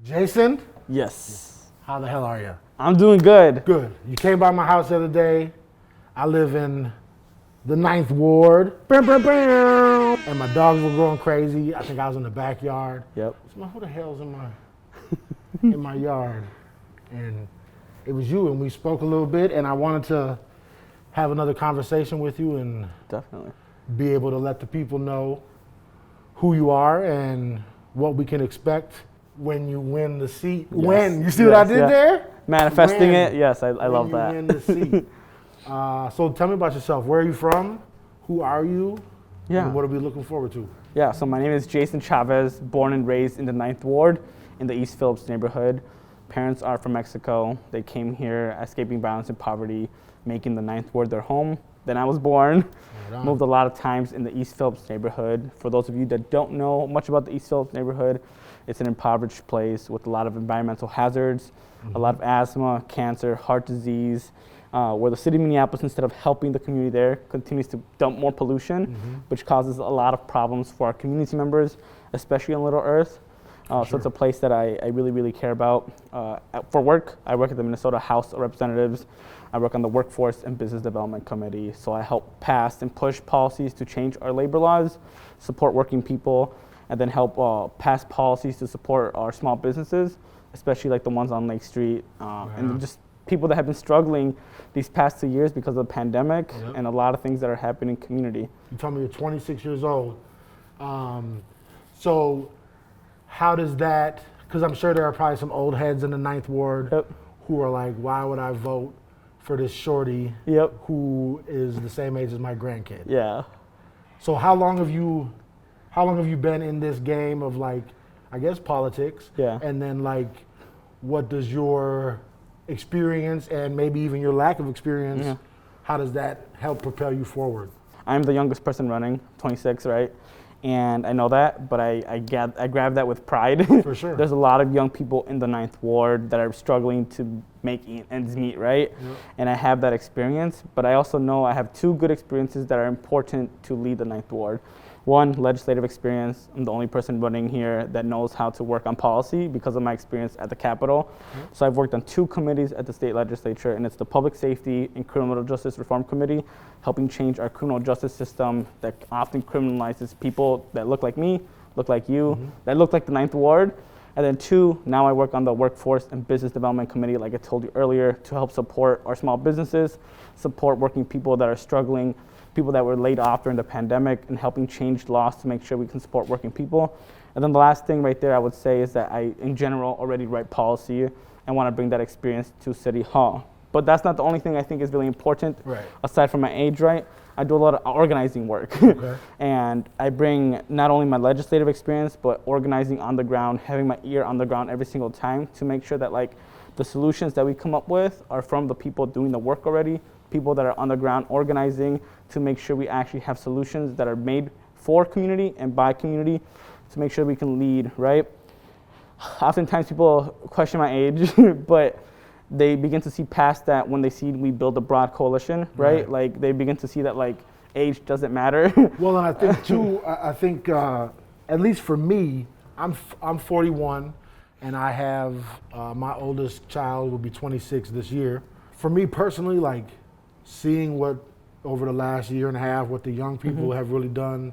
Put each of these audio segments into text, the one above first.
Jason, Yes. how the hell are you? I'm doing good. Good. You came by my house the other day. I live in the 9th Ward. Bam, bam, bam. And my dogs were going crazy. I think I was in the backyard. Yep. So who the hell's in my yard? And it was you, and we spoke a little bit, and I wanted to have another conversation with you and Definitely. be able to let the people know who you are and what we can expect when you win the seat. Yes. When? You see what I did there? Manifesting When. it. Yes, I love When that. you win the seat. So tell me about yourself. Where are you from? Who are you? Yeah. And what are we looking forward to? Yeah, so my name is Jason Chavez, born and raised in the 9th Ward in the East Phillips neighborhood. Parents are from Mexico. They came here escaping violence and poverty, making the 9th Ward their home. Then I was born, moved a lot of times in the East Phillips neighborhood. For those of you that don't know much about the East Phillips neighborhood, it's an impoverished place with a lot of environmental hazards, a lot of asthma, cancer, heart disease, where the city of Minneapolis, instead of helping the community there, continues to dump more pollution, which causes a lot of problems for our community members, especially on Little Earth. So it's a place that I really, really care about. For work, I work at the Minnesota House of Representatives. I work on the Workforce and Business Development Committee. So I help pass and push policies to change our labor laws, support working people, and then help pass policies to support our small businesses, especially like the ones on Lake Street, and just people that have been struggling these past 2 years because of the pandemic and a lot of things that are happening in the community. You told me you're 26 years old. So how does that, because I'm sure there are probably some old heads in the 9th Ward who are like, why would I vote for this shorty who is the same age as my grandkid? Yeah. So how long have you been in this game of, like, I guess politics? Yeah. And then, like, what does your experience and maybe even your lack of experience, how does that help propel you forward? I'm the youngest person running, 26, right? And I know that, but I grab that with pride. For sure. There's a lot of young people in the 9th Ward that are struggling to make ends meet, right? And I have that experience, but I also know I have two good experiences that are important to lead the 9th Ward. One, legislative experience. I'm the only person running here that knows how to work on policy because of my experience at the Capitol. So I've worked on two committees at the state legislature, and it's the Public Safety and Criminal Justice Reform Committee, helping change our criminal justice system that often criminalizes people that look like me, look like you, that look like the 9th Ward. And then two, now I work on the Workforce and Business Development Committee, like I told you earlier, to help support our small businesses, support working people that are struggling, people that were laid off during the pandemic, and helping change laws to make sure we can support working people. And then the last thing right there I would say is that I, in general, already write policy and want to bring that experience to City Hall. But that's not the only thing I think is really important. Aside from my age, right? I do a lot of organizing work. And I bring not only my legislative experience, but organizing on the ground, having my ear on the ground every single time to make sure that, like, the solutions that we come up with are from the people doing the work already, people that are on the ground organizing to make sure we actually have solutions that are made for community and by community to make sure we can lead, right? Oftentimes people question my age, but they begin to see past that when they see we build a broad coalition, right? Like, they begin to see that, like, age doesn't matter. Well, and I think too, I think at least for me, I'm 41, and I have my oldest child will be 26 this year. For me personally, like, seeing what over the last year and a half, what the young people have really done,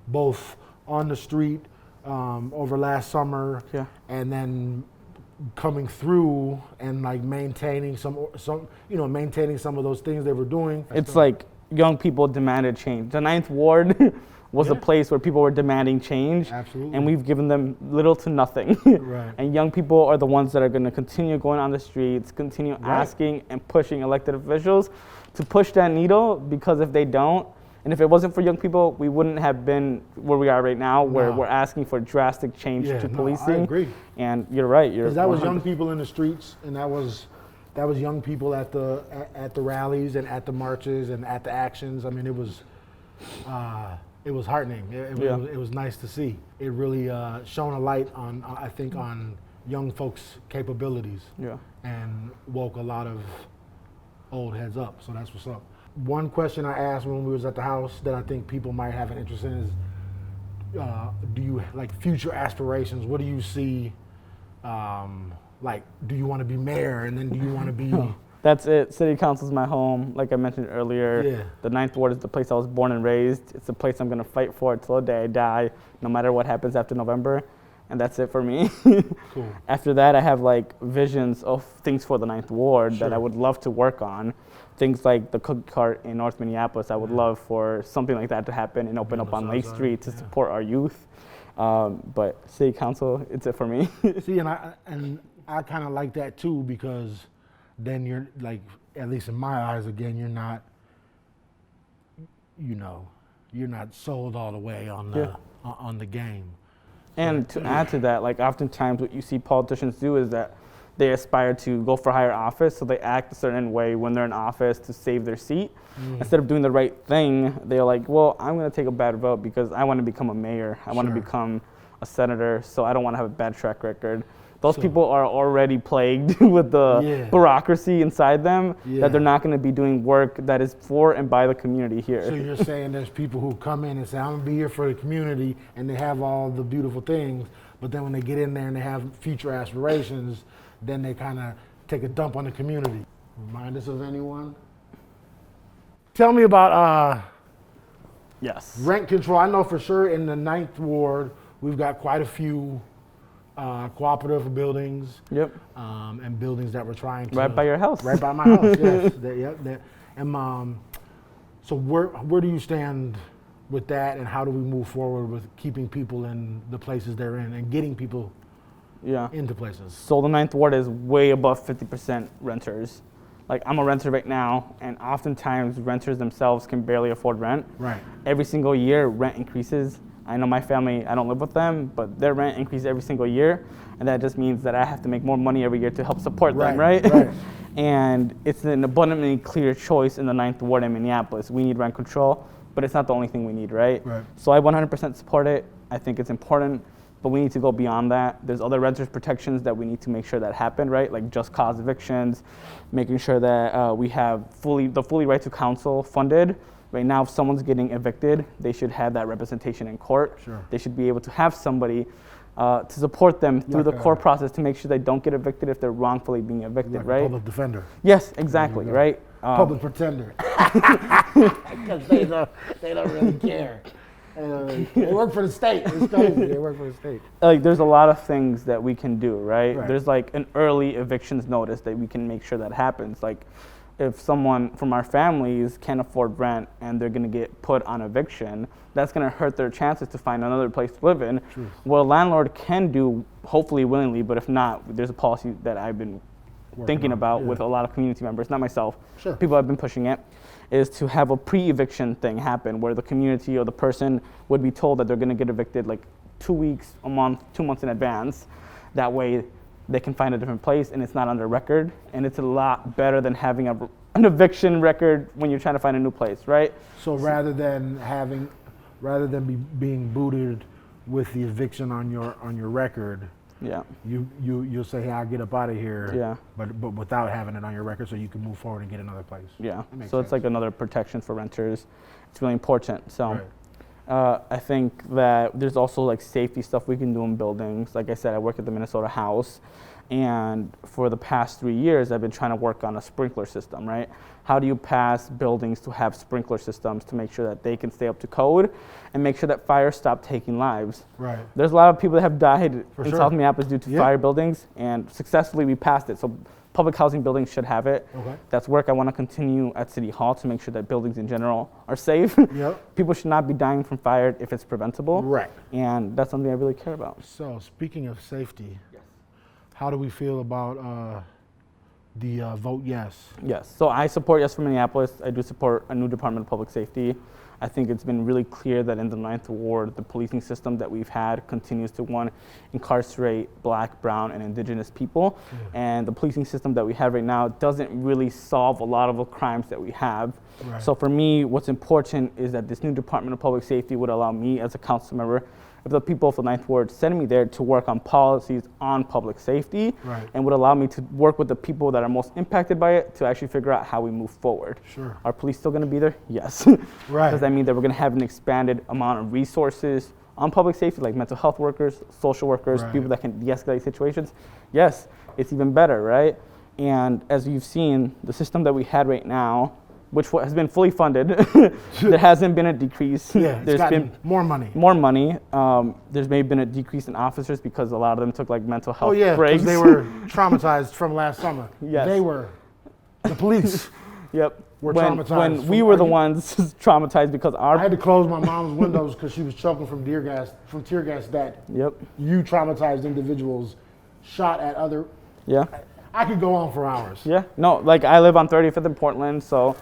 both on the street over last summer, and then coming through and, like, maintaining some maintaining some of those things they were doing. It's like young people demanded change. The 9th Ward was a place where people were demanding change. Absolutely. And we've given them little to nothing. And young people are the ones that are going to continue going on the streets, continue asking and pushing elected officials to push that needle, because if they don't, and if it wasn't for young people, we wouldn't have been where we are right now, where we're asking for drastic change to policing. I agree. And you're right. Because that was young people in the streets, and that was young people at the rallies and at the marches and at the actions. I mean, it was heartening. It was nice to see. It really shone a light on, I think, on young folks' capabilities. And woke a lot of old heads up. So that's what's up. One question I asked when we was at the house that I think people might have an interest in is, do you like future aspirations? What do you see? Like, do you want to be mayor, and then do you want to be? That's it. City Council's my home. Like I mentioned earlier, Yeah. the Ninth Ward is the place I was born and raised. It's the place I'm going to fight for till the day I die, no matter what happens after November. And that's it for me. Cool. After that, I have like visions of things for the Ninth Ward that I Sure. would love to work on. Things like the cookie cart in North Minneapolis. I would love for something like that to happen and open on up the on south Lake side, Street to yeah. support our youth. But City Council, it's it for me. See, and I kind of like that too, because then you're like, at least in my eyes, again, you're not, you're not sold all the way on the game. And to add to that, like oftentimes what you see politicians do is that they aspire to go for higher office, so they act a certain way when they're in office to save their seat. Instead of doing the right thing, they're like, well, I'm going to take a bad vote because I want to become a mayor. I want to Sure. become a senator, so I don't want to have a bad track record. Those people are already plagued with the bureaucracy inside them that they're not going to be doing work that is for and by the community here. So you're saying there's people who come in and say, I'm going to be here for the community, and they have all the beautiful things, but then when they get in there and they have future aspirations, then they kind of take a dump on the community. Remind us of anyone? Tell me about Yes. rent control. I know for sure in the Ninth Ward, we've got quite a few cooperative buildings. Yep. And buildings that we're trying to. Right by your house. Right by my house, yes. And so where do you stand with that, and how do we move forward with keeping people in the places they're in and getting people into places? So the Ninth Ward is way above 50% renters. Like I'm a renter right now, and oftentimes renters themselves can barely afford rent. Right. Every single year, rent increases. I know my family, I don't live with them, but their rent increases every single year, and that just means that I have to make more money every year to help support them, right? And it's an abundantly clear choice in the Ninth Ward in Minneapolis. We need rent control, but it's not the only thing we need, right? So I 100% support it. I think it's important, but we need to go beyond that. There's other renters protections that we need to make sure that happen, right? Like just cause evictions, making sure that we have the fully right to counsel funded. Right now, if someone's getting evicted, they should have that representation in court. Sure. They should be able to have somebody to support them through the court process to make sure they don't get evicted if they're wrongfully being evicted, Like right? a public defender. Yes, exactly, right? Public pretender. Because they don't really care. They work for the state. It's crazy. They work for the state. Like there's a lot of things that we can do, right? Right. There's like an early evictions notice that we can make sure that happens. Like if someone from our families can't afford rent and they're going to get put on eviction, that's going to hurt their chances to find another place to live in. True. What a landlord can do, hopefully willingly, but if not, there's a policy that I've been thinking about with a lot of community members, not myself, Sure. people have been pushing it, is to have a pre-eviction thing happen where the community or the person would be told that they're going to get evicted like 2 weeks, a month, 2 months in advance. That way they can find a different place and it's not under record. And it's a lot better than having an eviction record when you're trying to find a new place, right? So rather than being booted with the eviction on your record, you'll say, hey, I'll get up out of here. But without having it on your record, so you can move forward and get another place. So it's like another protection for renters. It's really important. So I think that there's also like safety stuff we can do in buildings. Like I said, I work at the Minnesota House, and for the past 3 years, I've been trying to work on a sprinkler system, right? How do you pass buildings to have sprinkler systems to make sure that they can stay up to code and make sure that fires stop taking lives? Right. There's a lot of people that have died For in sure. South Minneapolis due to fire buildings, and successfully we passed it. So public housing buildings should have it. Okay. That's work I want to continue at City Hall to make sure that buildings in general are safe. People should not be dying from fire if it's preventable. Right. And that's something I really care about. So speaking of safety, how do we feel about the vote yes? Yes. So I support Yes for Minneapolis. I do support a new Department of Public Safety. I think it's been really clear that in the Ninth Ward, the policing system that we've had continues to, one, incarcerate Black, Brown, and Indigenous people. And the policing system that we have right now doesn't really solve a lot of the crimes that we have. So for me, what's important is that this new Department of Public Safety would allow me as a council member, if the people of the Ninth Ward send me there to work on policies on public safety, and would allow me to work with the people that are most impacted by it to actually figure out how we move forward. Sure. Are police still going to be there? Yes. Right. Does that mean that we're going to have an expanded amount of resources on public safety, like mental health workers, social workers, Right. people that can de-escalate situations, yes, it's even better, right? And as you've seen, the system that we had right now, which has been fully funded, there hasn't been a decrease. Yeah, it's There's gotten been more money. more money. There's maybe been a decrease in officers because a lot of them took like mental health Oh yeah, breaks. because they were traumatized from last summer. Yes. They were. The police Yep. were when, traumatized. When we were the ones traumatized because I had our to close my mom's windows because she was choking from tear gas that yep. you traumatized individuals shot at other. Yeah. I could go on for hours. Yeah. No, like I live on 35th in Portland, so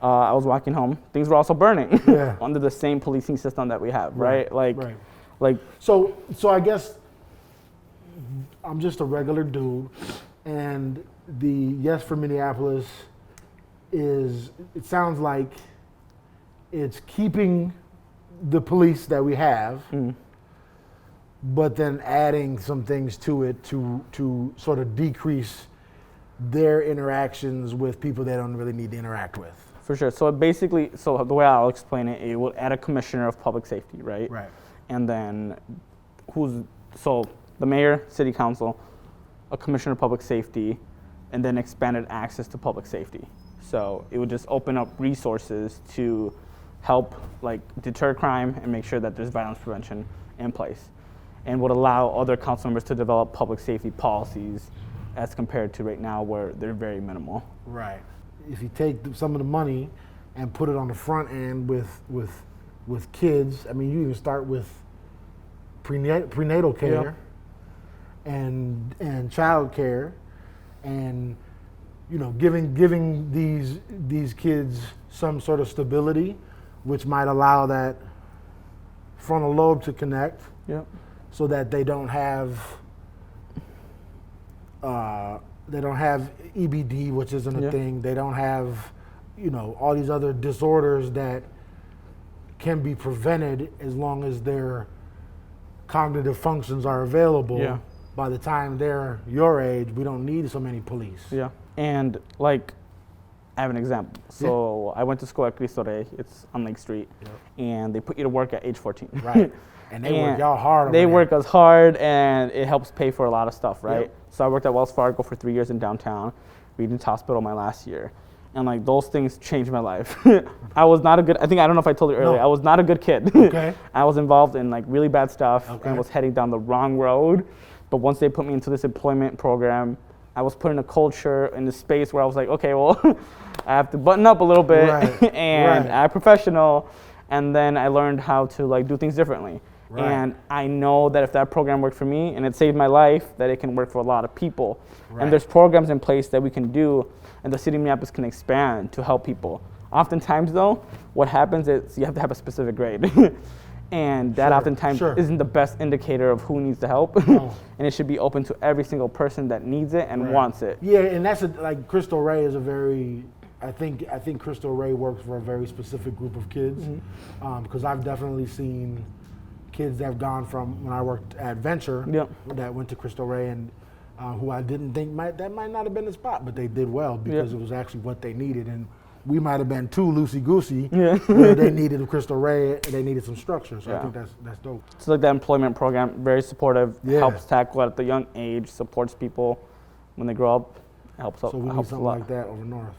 I was walking home. Things were also burning Yeah. under the same policing system that we have, right? Like, Right. like So I guess I'm just a regular dude, and the Yes for Minneapolis is, it sounds like it's keeping the police that we have, but then adding some things to it to sort of decrease their interactions with people they don't really need to interact with. for sure. So basically, so the way I'll explain it, it will add a commissioner of public safety, right? Right. And then so the mayor, city council, a commissioner of public safety, and then expanded access to public safety. So it would just open up resources to help like deter crime and make sure that there's violence prevention in place, and would allow other council members to develop public safety policies as compared to right now where they're very minimal. Right. If you take some of the money and put it on the front end with kids, I mean, you even start with prenatal care and child care, and you know, giving these kids some sort of stability, which might allow that frontal lobe to connect, Yep. so that they don't have EBD, which isn't a thing. They don't have, you know, all these other disorders that can be prevented as long as their cognitive functions are available. Yeah. By the time they're your age, we don't need so many police. Yeah. And like, I have an example. So I went to school at Cristo Rey. It's on Lake Street, and they put you to work at age 14. Right. And they work y'all hard over They there. work us hard, and it helps pay for a lot of stuff, right? Yep. So I worked at Wells Fargo for 3 years in downtown, Regents Hospital my last year. And like those things changed my life. I was not a good, I don't know if I told you earlier, No. I was not a good kid. Okay. I was involved in like really bad stuff Okay. and was heading down the wrong road. But once they put me into this employment program, I was put in a culture, in a space where I was like, okay, well, I have to button up a little bit Right. and Right. act professional. And then I learned how to like do things differently. Right. And I know that if that program worked for me and it saved my life, that it can work for a lot of people. Right. And there's programs in place that we can do and the city of Minneapolis can expand to help people. Oftentimes though, what happens is you have to have a specific grade. And that Sure, oftentimes sure. isn't the best indicator of who needs the help. No. And it should be open to every single person that needs it and Right. wants it. Yeah, and that's like Cristo Rey is a very, I think Cristo Rey works for a very specific group of kids, because I've definitely seen kids that have gone from when I worked at Venture Yep. that went to Cristo Rey and who I didn't think might not have been the spot, but they did well because Yep. it was actually what they needed, and we might have been too loosey-goosey Yeah. where they needed a Cristo Rey and they needed some structure. So I Yeah. think that's dope. So like that employment program, very supportive, Yeah. helps tackle at the young age, supports people when they grow up, helps So we need helps a something lot. like that over north,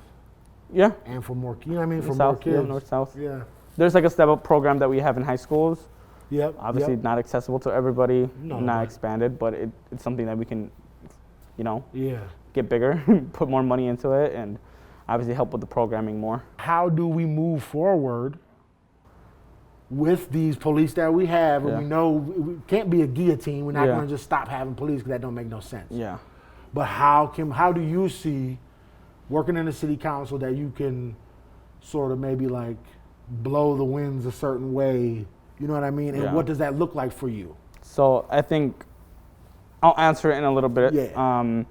Yeah, and for more, you know what I mean, for more south, kids. yeah, north, south. Yeah. There's like a step-up program that we have in high schools. Yep. Obviously yep. not accessible to everybody, No, not but- expanded, but it's something that we can, you know, Yeah. get bigger, put more money into it, and obviously help with the programming more. How do we move forward with these police that we have? And Yeah. we know we can't be a guillotine. We're not Yeah. going to just stop having police because that don't make no sense. Yeah. But how do you see working in the city council that you can sort of maybe like blow the winds a certain way? You know what I mean? And Yeah. what does that look like for you? So I think I'll answer it in a little bit. Yeah.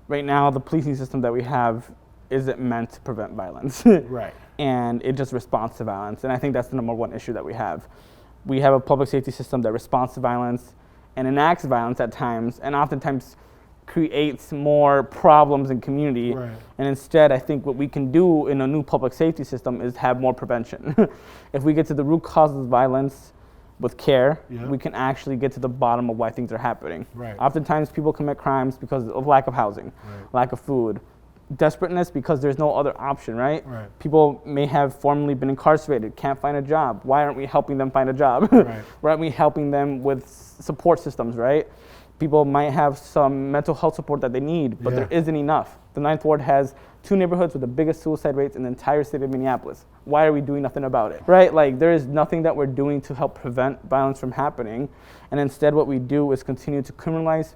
Right now, the policing system that we have isn't meant to prevent violence. Right. And it just responds to violence. And I think that's the number one issue that we have. We have a public safety system that responds to violence and enacts violence at times, and oftentimes creates more problems in community. Right. And instead, I think what we can do in a new public safety system is have more prevention. If we get to the root causes of violence, with care, Yeah. we can actually get to the bottom of why things are happening. Right. Oftentimes people commit crimes because of lack of housing, lack of food, desperateness because there's no other option, right? People may have formerly been incarcerated, can't find a job. Why aren't we helping them find a job? Right. Why aren't we helping them with support systems, right? People might have some mental health support that they need, but there isn't enough. The Ninth Ward has 2 neighborhoods with the biggest suicide rates in the entire city of Minneapolis. Why are we doing nothing about it? Right? Like, there is nothing that we're doing to help prevent violence from happening. And instead what we do is continue to criminalize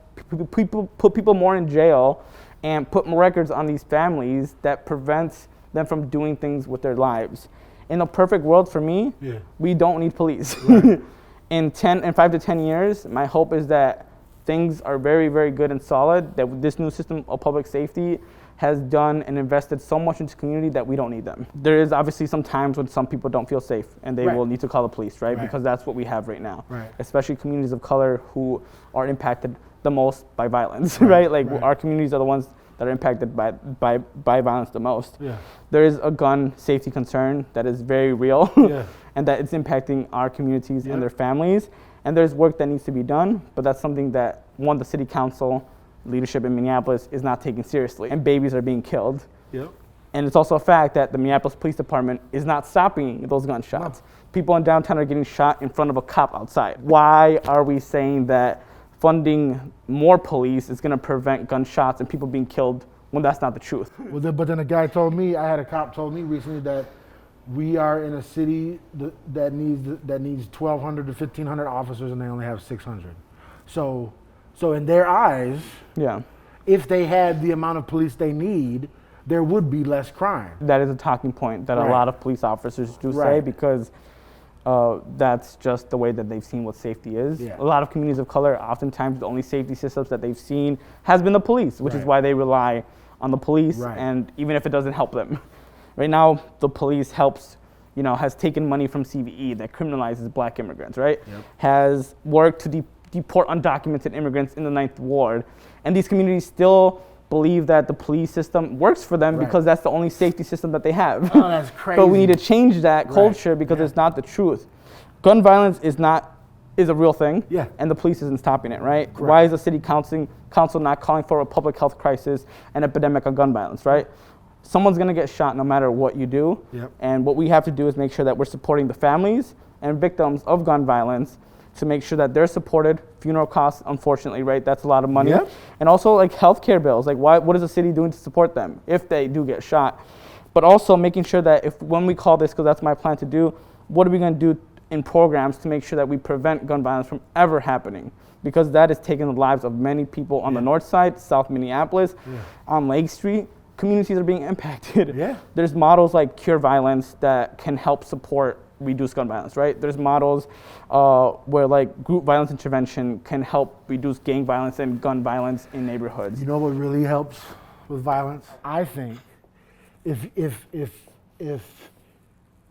people, put people more in jail, and put more records on these families that prevents them from doing things with their lives. In a perfect world for me, we don't need police. Right. In 5 to 10 years, my hope is that things are very, very good and solid, that this new system of public safety has done and invested so much into community that we don't need them. There is obviously some times when some people don't feel safe and they will need to call the police, right? Because that's what we have right now. Especially communities of color who are impacted the most by violence, right? Like our communities are the ones that are impacted by violence the most. There is a gun safety concern that is very real and that it's impacting our communities and their families. And there's work that needs to be done, but that's something that, one, the city council leadership in Minneapolis is not taking seriously, and babies are being killed. And it's also a fact that the Minneapolis Police Department is not stopping those gunshots. People in downtown are getting shot in front of a cop outside. Why are we saying that funding more police is gonna prevent gunshots and people being killed when that's not the truth? But then a guy told me, I had a cop told me recently that we are in a city that needs 1,200 to 1,500 officers, and they only have 600. So in their eyes, if they had the amount of police they need, there would be less crime. That is a talking point that a lot of police officers do say, because that's just the way that they've seen what safety is. A lot of communities of color, oftentimes the only safety systems that they've seen has been the police, which is why they rely on the police, and even if it doesn't help them. Right now, the police helps, has taken money from CVE that criminalizes black immigrants, right? Has worked to deport undocumented immigrants in the Ninth Ward. And these communities still believe that the police system works for them because that's the only safety system that they have. Oh, that's crazy. But we need to change that culture because it's not the truth. Gun violence is a real thing, and the police isn't stopping it, right? Why is the city council not calling for a public health crisis and epidemic of gun violence, right? Someone's gonna get shot no matter what you do, and what we have to do is make sure that we're supporting the families and victims of gun violence to make sure that they're supported. Funeral costs, unfortunately, right? That's a lot of money. And also like healthcare bills, like what is the city doing to support them if they do get shot? But also making sure that when we call this, because that's my plan to do, what are we gonna do in programs to make sure that we prevent gun violence from ever happening? Because that is taking the lives of many people on the north side, South Minneapolis, on Lake Street. Communities are being impacted. There's models like Cure Violence that can help support reduce gun violence, right? There's models where like group violence intervention can help reduce gang violence and gun violence in neighborhoods. You know what really helps with violence? I think if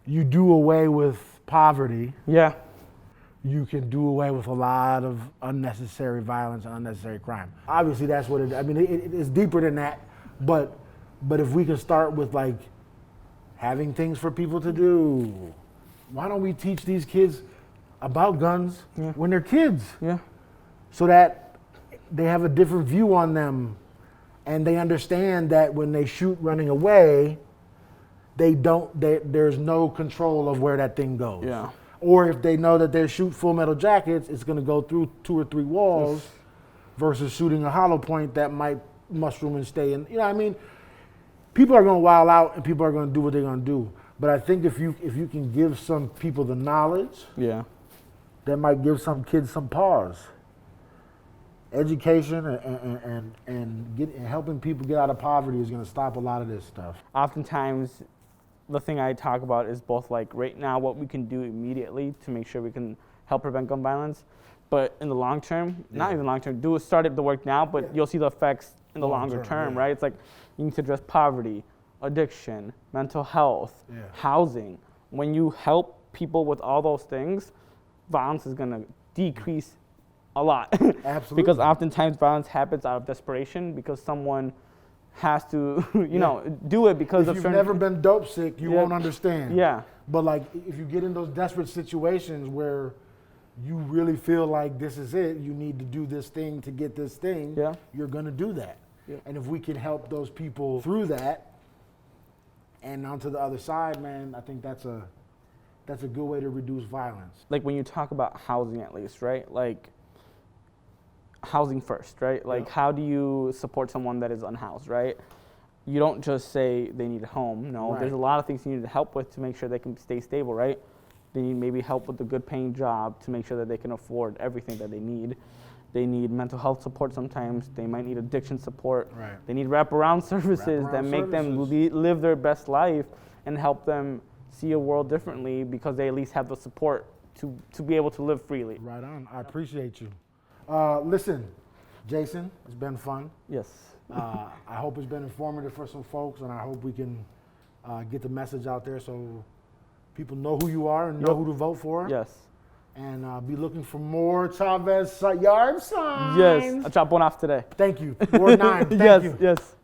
you do away with poverty, you can do away with a lot of unnecessary violence and unnecessary crime. Obviously, that's what it's deeper than that, but if we can start with like having things for people to do, why don't we teach these kids about guns when they're kids? So that they have a different view on them, and they understand that when they shoot running away, there's no control of where that thing goes. Or if they know that they shoot Full Metal Jackets, it's gonna go through 2 or 3 walls versus shooting a hollow point that might mushroom and stay in. People are gonna wild out and people are gonna do what they're gonna do. But I think if you can give some people the knowledge, that might give some kids some pause. Education and helping people get out of poverty is gonna stop a lot of this stuff. Oftentimes, the thing I talk about is both like right now what we can do immediately to make sure we can help prevent gun violence, but in the long term, not even long term, start the work now, but you'll see the effects in the longer term, right? It's like you need to address poverty, addiction, mental health, housing. When you help people with all those things, violence is gonna decrease a lot. Absolutely. Because oftentimes violence happens out of desperation because someone has to, do it because if you've never been dope sick, you won't understand. Yeah. But like if you get in those desperate situations where you really feel like this is it, you need to do this thing to get this thing, Yeah. you're going to do that. Yeah. And if we can help those people through that and onto the other side, man, I think that's a good way to reduce violence. Like when you talk about housing, at least, right? Like housing first, right? Like Yeah. how do you support someone that is unhoused, right? You don't just say they need a home. No, Right. there's a lot of things you need help with to make sure they can stay stable, right? They need maybe help with a good paying job to make sure that they can afford everything that they need. They need mental health support sometimes. They might need addiction support. Right. They need wraparound services that Wraparound make them services. live their best life and help them see a world differently because they at least have the support to be able to live freely. Right on. I appreciate you. Listen, Jason, it's been fun. Yes. I hope it's been informative for some folks, and I hope we can get the message out there so people know who you are and know who to vote for. Yes. And be looking for more Chavez yard signs. Yes. I chopped one off today. Thank you. Ward 9. Thank Yes. you. Yes.